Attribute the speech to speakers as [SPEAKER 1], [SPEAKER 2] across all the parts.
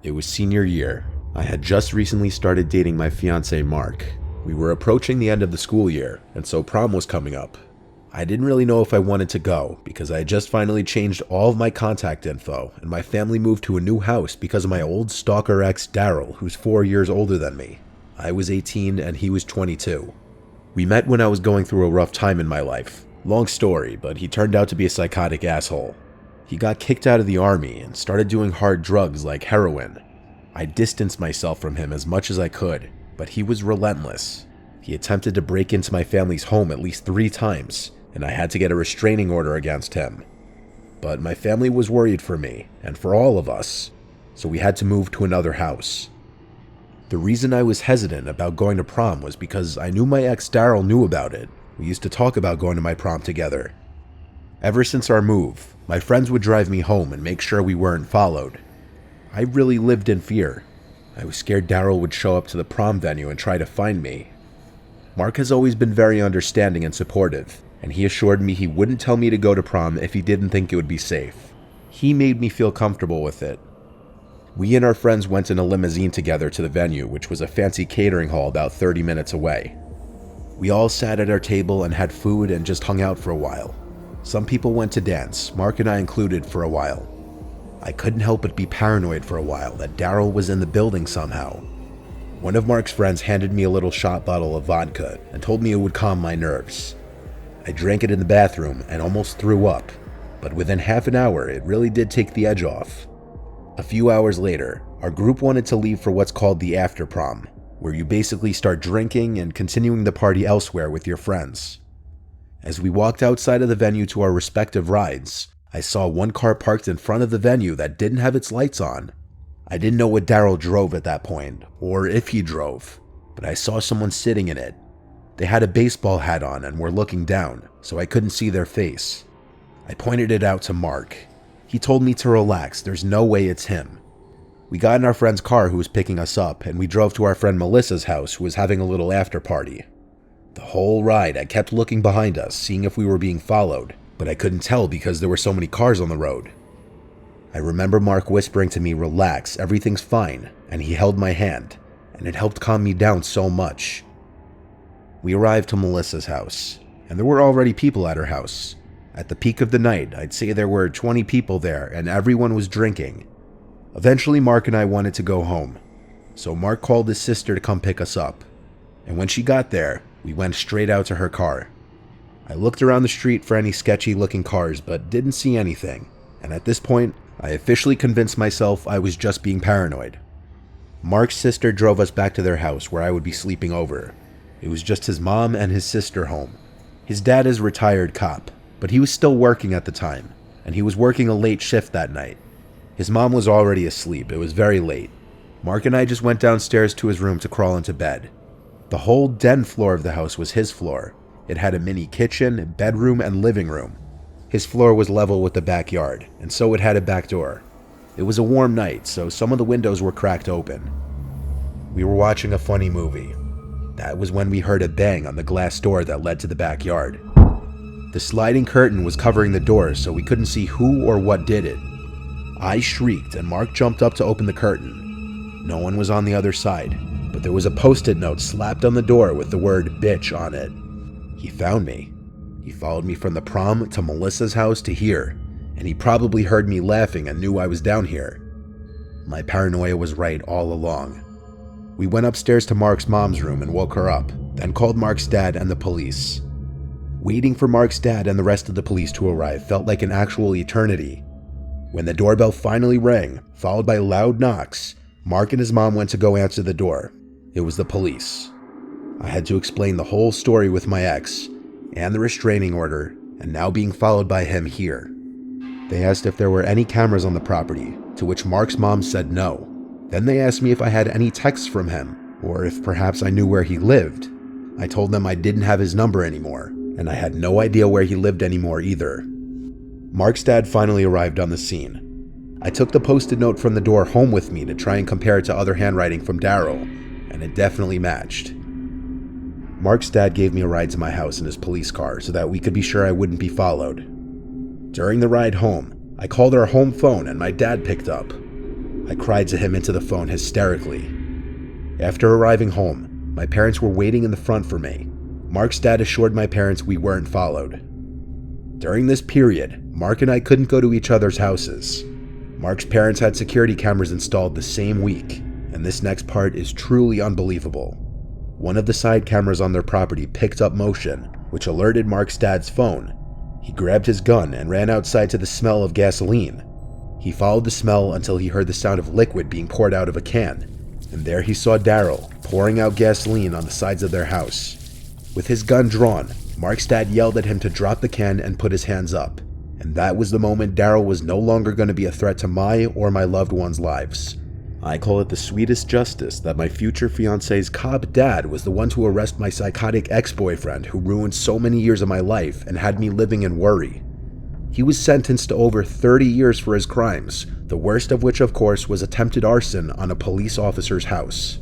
[SPEAKER 1] It was senior year. I had just recently started dating my fiance Mark. We were approaching the end of the school year, and so prom was coming up. I didn't really know if I wanted to go because I had just finally changed all of my contact info, and my family moved to a new house because of my old stalker ex Daryl, who's 4 years older than me. I was 18 and he was 22. We met when I was going through a rough time in my life. Long story, but he turned out to be a psychotic asshole. He got kicked out of the army and started doing hard drugs like heroin. I distanced myself from him as much as I could, but he was relentless. He attempted to break into my family's home at least 3 times, and I had to get a restraining order against him. But my family was worried for me, and for all of us, so we had to move to another house. The reason I was hesitant about going to prom was because I knew my ex Daryl knew about it. We used to talk about going to my prom together. Ever since our move, my friends would drive me home and make sure we weren't followed. I really lived in fear. I was scared Daryl would show up to the prom venue and try to find me. Mark has always been very understanding and supportive, and he assured me he wouldn't tell me to go to prom if he didn't think it would be safe. He made me feel comfortable with it. We and our friends went in a limousine together to the venue, which was a fancy catering hall about 30 minutes away. We all sat at our table and had food and just hung out for a while. Some people went to dance, Mark and I included, for a while. I couldn't help but be paranoid for a while that Daryl was in the building somehow. One of Mark's friends handed me a little shot bottle of vodka and told me it would calm my nerves. I drank it in the bathroom and almost threw up, but within half an hour it really did take the edge off. A few hours later, our group wanted to leave for what's called the after prom, where you basically start drinking and continuing the party elsewhere with your friends. As we walked outside of the venue to our respective rides, I saw one car parked in front of the venue that didn't have its lights on. I didn't know what Daryl drove at that point, or if he drove, but I saw someone sitting in it. They had a baseball hat on and were looking down, so I couldn't see their face. I pointed it out to Mark. He told me to relax, there's no way it's him. We got in our friend's car who was picking us up, and we drove to our friend Melissa's house who was having a little after party. The whole ride I kept looking behind us, seeing if we were being followed, but I couldn't tell because there were so many cars on the road. I remember Mark whispering to me, "Relax, everything's fine," and he held my hand, and it helped calm me down so much. We arrived to Melissa's house, and there were already people at her house. At the peak of the night, I'd say there were 20 people there, and everyone was drinking. Eventually, Mark and I wanted to go home, so Mark called his sister to come pick us up, and when she got there, we went straight out to her car. I looked around the street for any sketchy-looking cars, but didn't see anything, and at this point, I officially convinced myself I was just being paranoid. Mark's sister drove us back to their house where I would be sleeping over. It was just his mom and his sister home. His dad is a retired cop, but he was still working at the time, and he was working a late shift that night. His mom was already asleep, it was very late. Mark and I just went downstairs to his room to crawl into bed. The whole den floor of the house was his floor. It had a mini kitchen, bedroom, and living room. His floor was level with the backyard, and so it had a back door. It was a warm night, so some of the windows were cracked open. We were watching a funny movie. That was when we heard a bang on the glass door that led to the backyard. The sliding curtain was covering the door, so we couldn't see who or what did it. I shrieked, and Mark jumped up to open the curtain. No one was on the other side, but there was a post-it note slapped on the door with the word "bitch" on it. He found me. He followed me from the prom to Melissa's house to here, and he probably heard me laughing and knew I was down here. My paranoia was right all along. We went upstairs to Mark's mom's room and woke her up, then called Mark's dad and the police. Waiting for Mark's dad and the rest of the police to arrive felt like an actual eternity. When the doorbell finally rang, followed by loud knocks, Mark and his mom went to go answer the door. It was the police. I had to explain the whole story with my ex, and the restraining order, and now being followed by him here. They asked if there were any cameras on the property, to which Mark's mom said no. Then they asked me if I had any texts from him, or if perhaps I knew where he lived. I told them I didn't have his number anymore, and I had no idea where he lived anymore either. Mark's dad finally arrived on the scene. I took the post-it note from the door home with me to try and compare it to other handwriting from Daryl, and it definitely matched. Mark's dad gave me a ride to my house in his police car so that we could be sure I wouldn't be followed. During the ride home, I called our home phone and my dad picked up. I cried to him into the phone hysterically. After arriving home, my parents were waiting in the front for me. Mark's dad assured my parents we weren't followed. During this period, Mark and I couldn't go to each other's houses. Mark's parents had security cameras installed the same week, and this next part is truly unbelievable. One of the side cameras on their property picked up motion, which alerted Mark's dad's phone. He grabbed his gun and ran outside to the smell of gasoline. He followed the smell until he heard the sound of liquid being poured out of a can, and there he saw Daryl pouring out gasoline on the sides of their house. With his gun drawn, Mark's dad yelled at him to drop the can and put his hands up, and that was the moment Daryl was no longer going to be a threat to my or my loved ones' lives. I call it the sweetest justice that my future fiance's cop dad was the one to arrest my psychotic ex-boyfriend who ruined so many years of my life and had me living in worry. He was sentenced to over 30 years for his crimes, the worst of which, of course, was attempted arson on a police officer's house.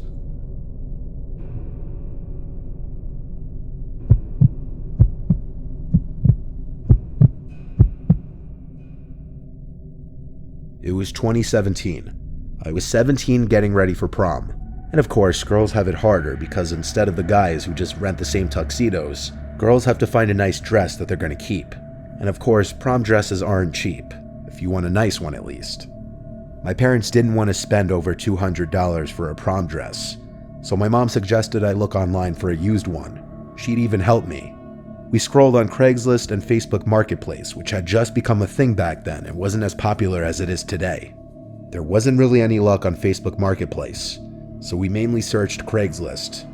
[SPEAKER 1] It was 2017. I was 17 getting ready for prom. And of course, girls have it harder because instead of the guys who just rent the same tuxedos, girls have to find a nice dress that they're going to keep. And of course, prom dresses aren't cheap, if you want a nice one at least. My parents didn't want to spend over $200 for a prom dress, so my mom suggested I look online for a used one. She'd even help me. We scrolled on Craigslist and Facebook Marketplace, which had just become a thing back then and wasn't as popular as it is today. There wasn't really any luck on Facebook Marketplace, so we mainly searched Craigslist.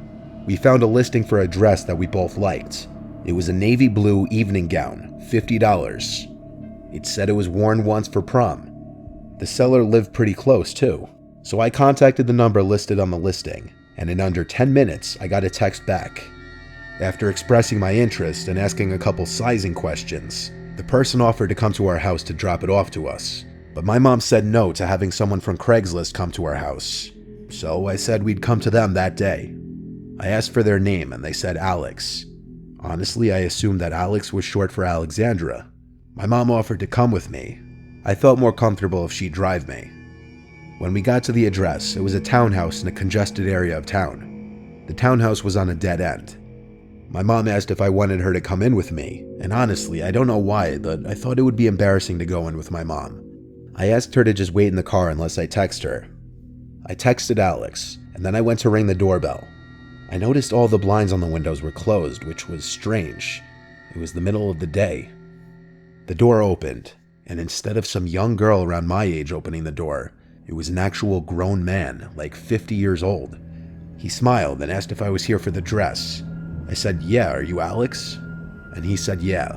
[SPEAKER 1] We found a listing for a dress that we both liked. It was a navy blue evening gown, $50. It said it was worn once for prom. The seller lived pretty close too, so I contacted the number listed on the listing, and in under 10 minutes I got a text back. After expressing my interest and asking a couple sizing questions, the person offered to come to our house to drop it off to us, but my mom said no to having someone from Craigslist come to our house, so I said we'd come to them that day. I asked for their name and they said Alex. Honestly, I assumed that Alex was short for Alexandra. My mom offered to come with me. I felt more comfortable if she'd drive me. When we got to the address, it was a townhouse in a congested area of town. The townhouse was on a dead end. My mom asked if I wanted her to come in with me, and honestly, I don't know why, but I thought it would be embarrassing to go in with my mom. I asked her to just wait in the car unless I text her. I texted Alex, and then I went to ring the doorbell. I noticed all the blinds on the windows were closed, which was strange. It was the middle of the day. The door opened, and instead of some young girl around my age opening the door, it was an actual grown man, like 50 years old. He smiled and asked if I was here for the dress. I said, "Yeah, are you Alex?" And he said, "Yeah."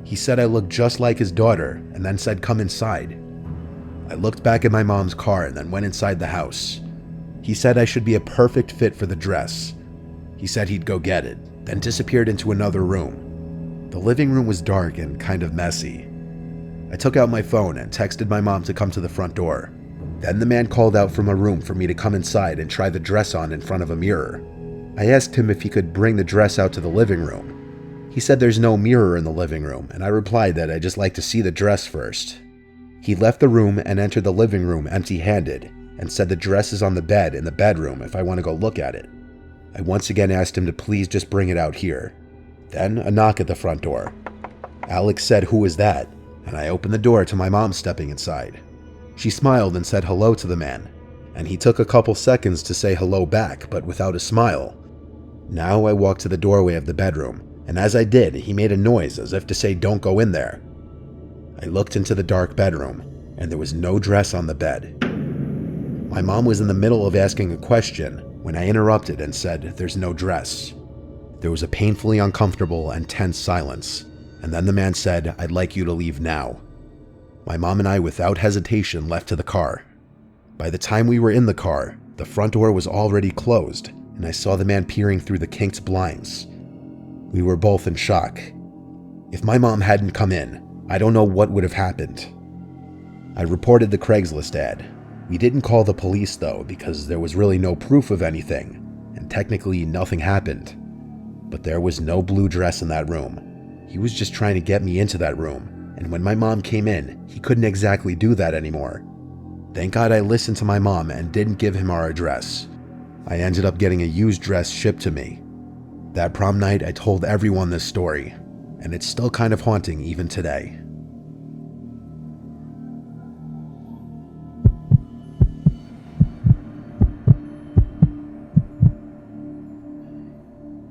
[SPEAKER 1] He said I looked just like his daughter, and then said, "Come inside." I looked back at my mom's car and then went inside the house. He said I should be a perfect fit for the dress. He said he'd go get it, then disappeared into another room. The living room was dark and kind of messy. I took out my phone and texted my mom to come to the front door. Then the man called out from a room for me to come inside and try the dress on in front of a mirror. I asked him if he could bring the dress out to the living room. He said there's no mirror in the living room, and I replied that I'd just like to see the dress first. He left the room and entered the living room empty-handed, and said the dress is on the bed in the bedroom if I want to go look at it. I once again asked him to please just bring it out here. Then a knock at the front door. Alex said, "Who is that?" And I opened the door to my mom stepping inside. She smiled and said hello to the man, and he took a couple seconds to say hello back, but without a smile. Now I walked to the doorway of the bedroom, and as I did, he made a noise as if to say, "Don't go in there." I looked into the dark bedroom, and there was no dress on the bed. My mom was in the middle of asking a question when I interrupted and said, "There's no dress." There was a painfully uncomfortable and tense silence, and then the man said, "I'd like you to leave now." My mom and I, without hesitation, left to the car. By the time we were in the car, the front door was already closed, and I saw the man peering through the kinked blinds. We were both in shock. If my mom hadn't come in, I don't know what would have happened. I reported the Craigslist ad. We didn't call the police though, because there was really no proof of anything, and technically nothing happened. But there was no blue dress in that room. He was just trying to get me into that room, and when my mom came in, he couldn't exactly do that anymore. Thank God I listened to my mom and didn't give him our address. I ended up getting a used dress shipped to me. That prom night, I told everyone this story, and it's still kind of haunting even today.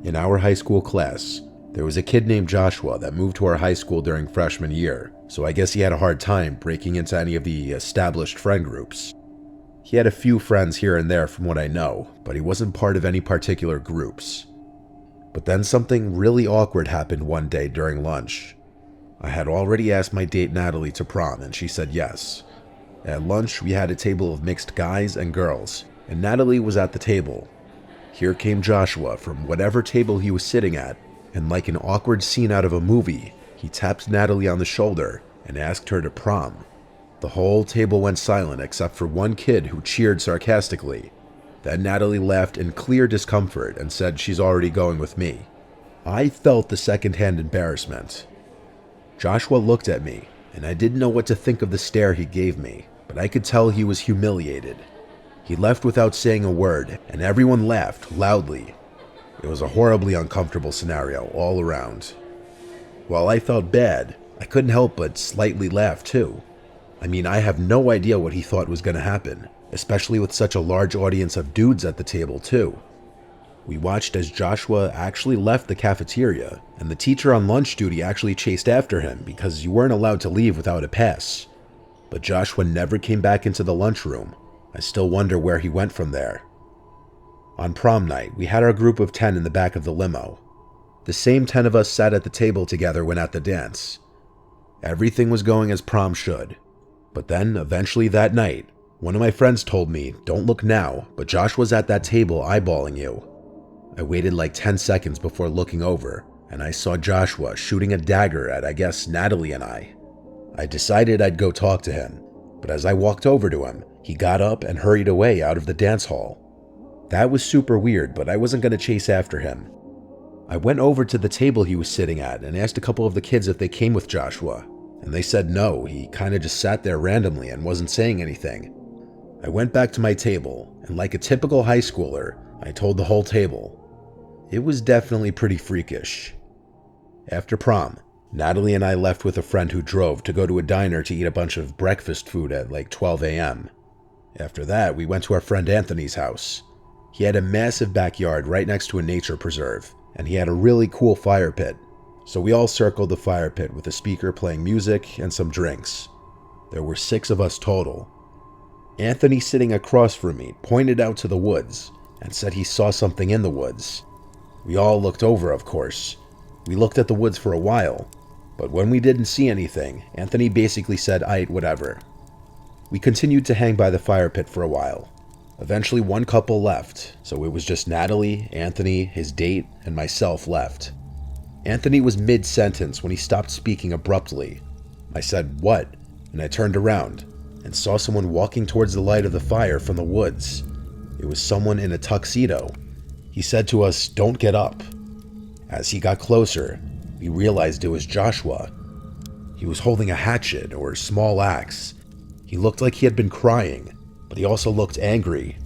[SPEAKER 1] In our high school class, there was a kid named Joshua that moved to our high school during freshman year, so I guess he had a hard time breaking into any of the established friend groups. He had a few friends here and there from what I know, but he wasn't part of any particular groups. But then something really awkward happened one day during lunch. I had already asked my date Natalie to prom, and she said yes. At lunch, we had a table of mixed guys and girls, and Natalie was at the table. Here came Joshua from whatever table he was sitting at, and like an awkward scene out of a movie, he tapped Natalie on the shoulder and asked her to prom. The whole table went silent except for one kid who cheered sarcastically. Then Natalie laughed in clear discomfort and said she's already going with me. I felt the secondhand embarrassment. Joshua looked at me, and I didn't know what to think of the stare he gave me, but I could tell he was humiliated. He left without saying a word, and everyone laughed loudly. It was a horribly uncomfortable scenario all around. While I felt bad, I couldn't help but slightly laugh too. I mean, I have no idea what he thought was going to happen, especially with such a large audience of dudes at the table too. We watched as Joshua actually left the cafeteria, and the teacher on lunch duty actually chased after him because you weren't allowed to leave without a pass. But Joshua never came back into the lunchroom. I still wonder where he went from there. On prom night, we had our group of 10 in the back of the limo. The same 10 of us sat at the table together when at the dance. Everything was going as prom should. But then, eventually that night, one of my friends told me, "Don't look now, but Joshua's at that table eyeballing you." I waited like 10 seconds before looking over, and I saw Joshua shooting a dagger at, I guess, Natalie and I. I decided I'd go talk to him, but as I walked over to him, he got up and hurried away out of the dance hall. That was super weird, but I wasn't going to chase after him. I went over to the table he was sitting at and asked a couple of the kids if they came with Joshua, and they said no, he kind of just sat there randomly and wasn't saying anything. I went back to my table, and like a typical high schooler, I told the whole table. It was definitely pretty freakish. After prom, Natalie and I left with a friend who drove to go to a diner to eat a bunch of breakfast food at like 12 a.m. After that, we went to our friend Anthony's house. He had a massive backyard right next to a nature preserve, and he had a really cool fire pit. So we all circled the fire pit with a speaker playing music and some drinks. There were 6 of us total. Anthony, sitting across from me, pointed out to the woods and said he saw something in the woods. We all looked over, of course. We looked at the woods for a while, but when we didn't see anything, Anthony basically said, "Aight, whatever." We continued to hang by the fire pit for a while. Eventually one couple left, so it was just Natalie, Anthony, his date, and myself left. Anthony was mid-sentence when he stopped speaking abruptly. I said, "What?" and I turned around and saw someone walking towards the light of the fire from the woods. It was someone in a tuxedo. He said to us, "Don't get up." As he got closer, we realized it was Joshua. He was holding a hatchet or small axe. He looked like he had been crying, but he also looked angry.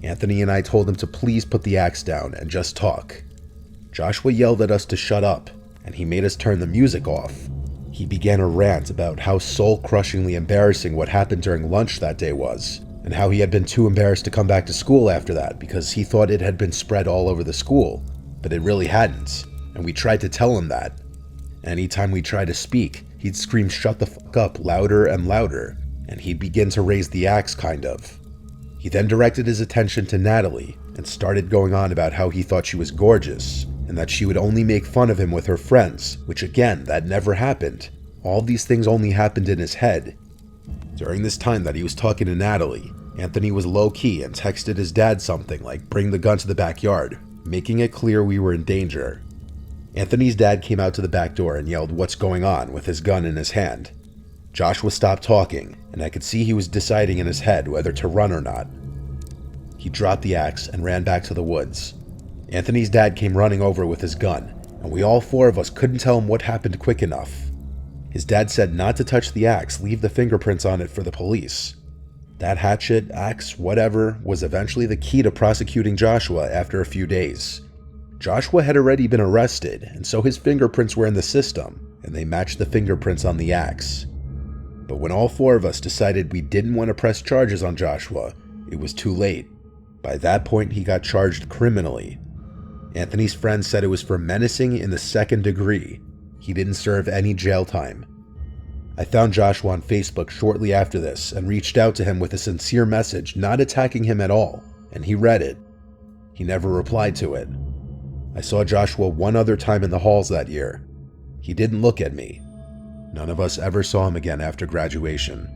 [SPEAKER 1] Anthony and I told him to please put the axe down and just talk. Joshua yelled at us to shut up, and he made us turn the music off. He began a rant about how soul-crushingly embarrassing what happened during lunch that day was, and how he had been too embarrassed to come back to school after that because he thought it had been spread all over the school, but it really hadn't, and we tried to tell him that. Anytime we tried to speak, he'd scream "shut the fuck up" louder and louder, and he'd begin to raise the axe kind of. He then directed his attention to Natalie and started going on about how he thought she was gorgeous, and that she would only make fun of him with her friends, which again, that never happened. All these things only happened in his head. During this time that he was talking to Natalie, Anthony was low-key and texted his dad something like "bring the gun to the backyard," making it clear we were in danger. Anthony's dad came out to the back door and yelled, "What's going on?" with his gun in his hand. Joshua stopped talking, and I could see he was deciding in his head whether to run or not. He dropped the axe and ran back to the woods. Anthony's dad came running over with his gun, and we all 4 of us couldn't tell him what happened quick enough. His dad said not to touch the axe, leave the fingerprints on it for the police. That hatchet, axe, whatever, was eventually the key to prosecuting Joshua after a few days. Joshua had already been arrested, and so his fingerprints were in the system, and they matched the fingerprints on the axe. But when all four of us decided we didn't want to press charges on Joshua, it was too late. By that point, he got charged criminally. Anthony's friend said it was for menacing in the 2nd degree. He didn't serve any jail time. I found Joshua on Facebook shortly after this and reached out to him with a sincere message, not attacking him at all, and he read it. He never replied to it. I saw Joshua one other time in the halls that year. He didn't look at me. None of us ever saw him again after graduation.